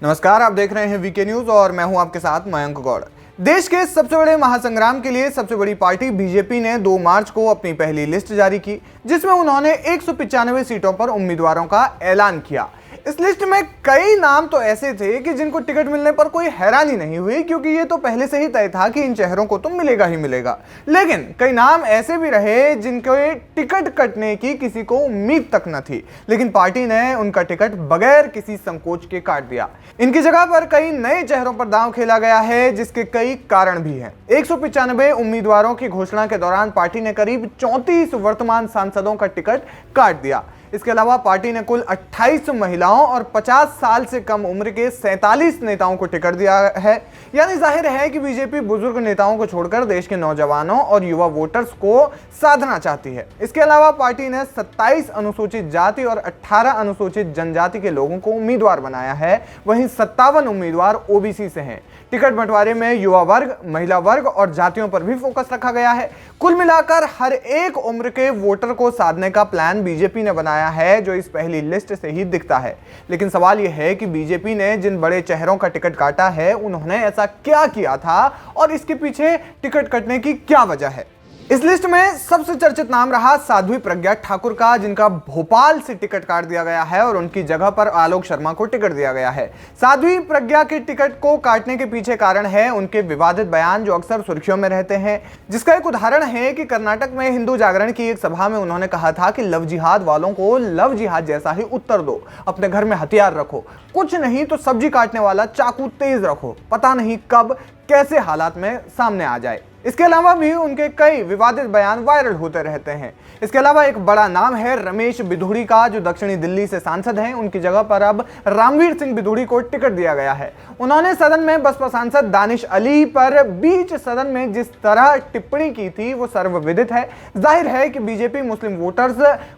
नमस्कार, आप देख रहे हैं वीके न्यूज और मैं हूं आपके साथ मयंक गौड़। देश के सबसे बड़े महासंग्राम के लिए सबसे बड़ी पार्टी बीजेपी ने 2 मार्च को अपनी पहली लिस्ट जारी की, जिसमें उन्होंने 195 सीटों पर उम्मीदवारों का ऐलान किया। इस लिस्ट में कई नाम तो ऐसे थे कि जिनको टिकट मिलने पर कोई हैरानी नहीं हुई, क्योंकि ये तो पहले से ही तय था कि इन चेहरों को तो मिलेगा ही मिलेगा। लेकिन कई नाम ऐसे भी रहे जिनके टिकट कटने की किसी को उम्मीद तक न थी, लेकिन पार्टी ने उनका टिकट बगैर किसी संकोच के काट दिया। इनकी जगह पर कई नए चेहरों पर दांव खेला गया है, जिसके कई कारण भी हैं। 195 उम्मीदवारों की घोषणा के दौरान पार्टी ने करीब 34 वर्तमान सांसदों का टिकट काट दिया। इसके अलावा पार्टी ने कुल 28 महिलाओं और 50 साल से कम उम्र के 47 नेताओं को टिकट दिया है। यानी जाहिर है कि बीजेपी बुजुर्ग नेताओं को छोड़कर देश के नौजवानों और युवा वोटर्स को साधना चाहती है। इसके अलावा पार्टी ने 27 अनुसूचित जाति और 18 अनुसूचित जनजाति के लोगों को उम्मीदवार बनाया है। वहीं 57 उम्मीदवार ओबीसी से हैं। टिकट बंटवारे में युवा वर्ग, महिला वर्ग और जातियों पर भी फोकस रखा गया है। कुल मिलाकर हर एक उम्र के वोटर को साधने का प्लान बीजेपी ने बनाया है, जो इस पहली लिस्ट से ही दिखता है। लेकिन सवाल यह है कि बीजेपी ने जिन बड़े चेहरों का टिकट काटा है, उन्होंने ऐसा क्या किया था और इसके पीछे टिकट कटने की क्या वजह है। इस लिस्ट में सबसे चर्चित नाम रहा साध्वी प्रज्ञा ठाकुर का, जिनका भोपाल से टिकट काट दिया गया है और उनकी जगह पर आलोक शर्मा को टिकट दिया गया है। साध्वी प्रज्ञा के टिकट को काटने के पीछे कारण है उनके विवादित बयान, जो अक्सर सुर्खियों में रहते हैं। जिसका एक उदाहरण है कि कर्नाटक में हिंदू जागरण की एक सभा में उन्होंने कहा था कि लव जिहाद वालों को लव जिहाद जैसा ही उत्तर दो, अपने घर में हथियार रखो, कुछ नहीं तो सब्जी काटने वाला चाकू तेज रखो, पता नहीं कब कैसे हालात में सामने आ जाए। इसके अलावा भी उनके कई विवादित बयान वायरल होते रहते हैं। इसके अलावा एक बड़ा नाम है रमेश बिधूड़ी का, जो दक्षिणी दिल्ली से सांसद हैं। उनकी जगह पर अब रामवीर सिंह बिधूड़ी को टिकट दिया गया है। उन्होंने सदन में बसपा सांसद दानिश अली पर बीच सदन में जिस तरह टिप्पणी की थी, वो सर्वविदित है। जाहिर है कि बीजेपी मुस्लिम वोटर्स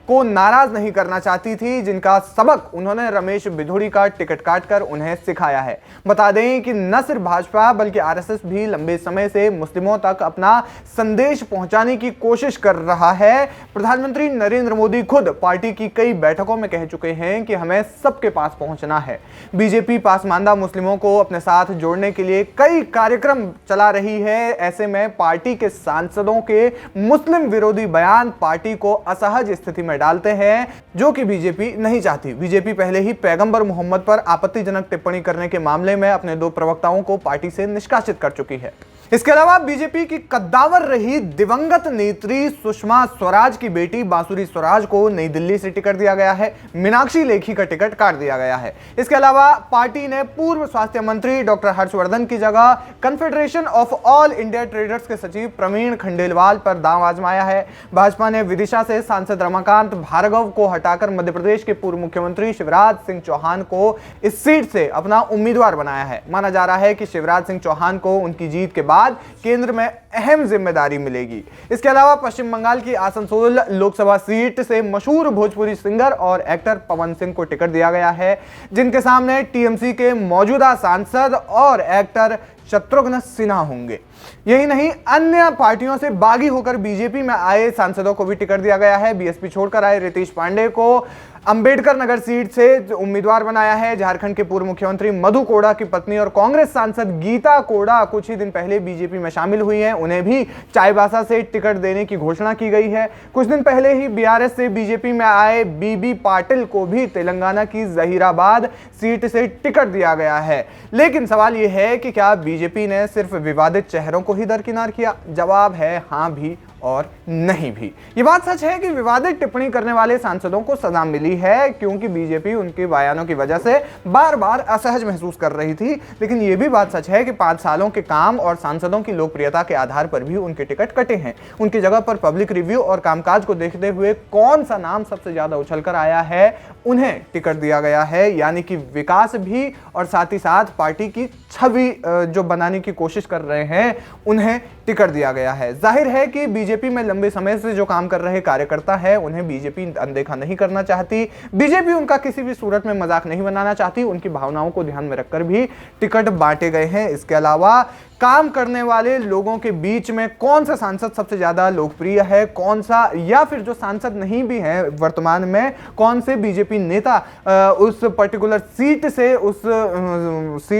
को नाराज नहीं करना चाहती थी, जिनका सबक उन्होंने रमेश बिधूड़ी का टिकट काटकर उन्हें सिखाया है। बता दें कि न सिर्फ भाजपा बल्कि आरएसएस भी लंबे समय से मुस्लिमों तक अपना संदेश पहुंचाने की कोशिश कर रहा है। प्रधानमंत्री नरेंद्र मोदी खुद पार्टी की कई बैठकों में कह चुके हैं कि हमें सबके पास पहुंचना है। बीजेपी पासमानदा मुस्लिमों को अपने साथ जोड़ने के लिए कई कार्यक्रम चला रही है। ऐसे में पार्टी के सांसदों के मुस्लिम विरोधी बयान पार्टी को असहज स्थिति में डालते हैं, जो कि बीजेपी नहीं चाहती। बीजेपी पहले ही पैगंबर मोहम्मद पर आपत्तिजनक टिप्पणी करने के मामले में अपने 2 प्रवक्ताओं को पार्टी से निष्कासित कर चुकी है। इसके अलावा बीजेपी की कद्दावर रही दिवंगत नेत्री सुषमा स्वराज की बेटी बांसुरी स्वराज को नई दिल्ली से टिकट दिया गया है। मीनाक्षी लेखी का टिकट काट दिया गया है। इसके अलावा पार्टी ने पूर्व स्वास्थ्य मंत्री डॉक्टर हर्षवर्धन की जगह confederation of all India traders के सचिव प्रवीण खंडेलवाल पर दांव आजमाया है। भाजपा ने विदिशा से सांसद रमाकांत भार्गव को हटाकर मध्य प्रदेश के पूर्व मुख्यमंत्री शिवराज सिंह चौहान को इस सीट से अपना उम्मीदवार बनाया है। माना जा रहा है कि शिवराज सिंह चौहान को उनकी जीत के बाद केंद्र में अहम जिम्मेदारी मिलेगी। इसके अलावा पश्चिम बंगाल की आसनसोल लोकसभा सीट से मशहूर भोजपुरी सिंगर और एक्टर पवन सिंह को टिकट दिया गया है, जिनके सामने टीएमसी के मौजूदा सांसद और एक्टर शत्रुघ्न सिन्हा होंगे। यही नहीं, अन्य पार्टियों से बागी होकर बीजेपी में आए सांसदों को भी टिकट दिया गया है। बीएसपी छोड़कर आए रितेश पांडे को अंबेडकर नगर सीट से उम्मीदवार बनाया है। झारखंड के पूर्व मुख्यमंत्री मधु कोड़ा की पत्नी और कांग्रेस सांसद गीता कोड़ा कुछ ही दिन पहले बीजेपी में शामिल हुई हैं। उन्हें भी चाईबासा से टिकट देने की घोषणा की गई है। कुछ दिन पहले ही बीआरएस से बीजेपी में आए बीबी पाटिल को भी तेलंगाना की जहीराबाद सीट से टिकट दिया गया है। लेकिन सवाल यह है कि क्या बीजेपी ने सिर्फ विवादित चेहरों को ही दरकिनार किया? जवाब है हां भी और नहीं भी। ये बात सच है कि विवादित टिप्पणी करने वाले सांसदों को सजा मिली है, क्योंकि बीजेपी उनके बयानों की वजह से बार बार असहज महसूस कर रही थी। लेकिन यह भी बात सच है कि 5 सालों के काम और सांसदों की लोकप्रियता के आधार पर भी उनके टिकट कटे हैं। उनकी जगह पर पब्लिक रिव्यू और कामकाज को देखते हुए कौन सा नाम सबसे ज्यादा उछलकर आया है, उन्हें टिकट दिया गया है। यानी कि विकास भी और साथ ही साथ पार्टी की छवि जो बनाने की कोशिश कर रहे हैं, उन्हें टिकट दिया गया है। जाहिर है कि बीजेपी में लंबे समय से जो काम कर रहे कार्यकर्ता है, उन्हें बीजेपी अनदेखा नहीं करना चाहती। बीजेपी उनका किसी भी सूरत में मजाक नहीं बनाना चाहती। उनकी भावनाओं को ध्यान में रखकर भी टिकट बांटे गए हैं। इसके अलावा काम करने वाले लोगों के बीच में कौन सा सांसद सबसे ज्यादा लोकप्रिय है, कौन सा, या फिर जो सांसद नहीं भी हैं वर्तमान में, कौन से बीजेपी नेता उस पर्टिकुलर सीट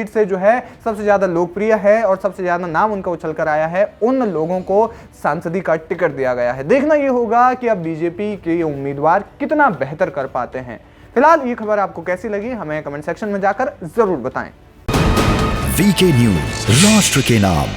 से जो है सबसे ज्यादा लोकप्रिय है और सबसे ज्यादा नाम उनका उछल कर आया है, उन लोगों को सांसदी का टिकट दिया गया है। देखना यह होगा कि अब बीजेपी के उम्मीदवार कितना बेहतर कर पाते हैं। फिलहाल ये खबर आपको कैसी लगी, हमें कमेंट सेक्शन में जाकर जरूर बताएं। वीके न्यूज, राष्ट्र के नाम।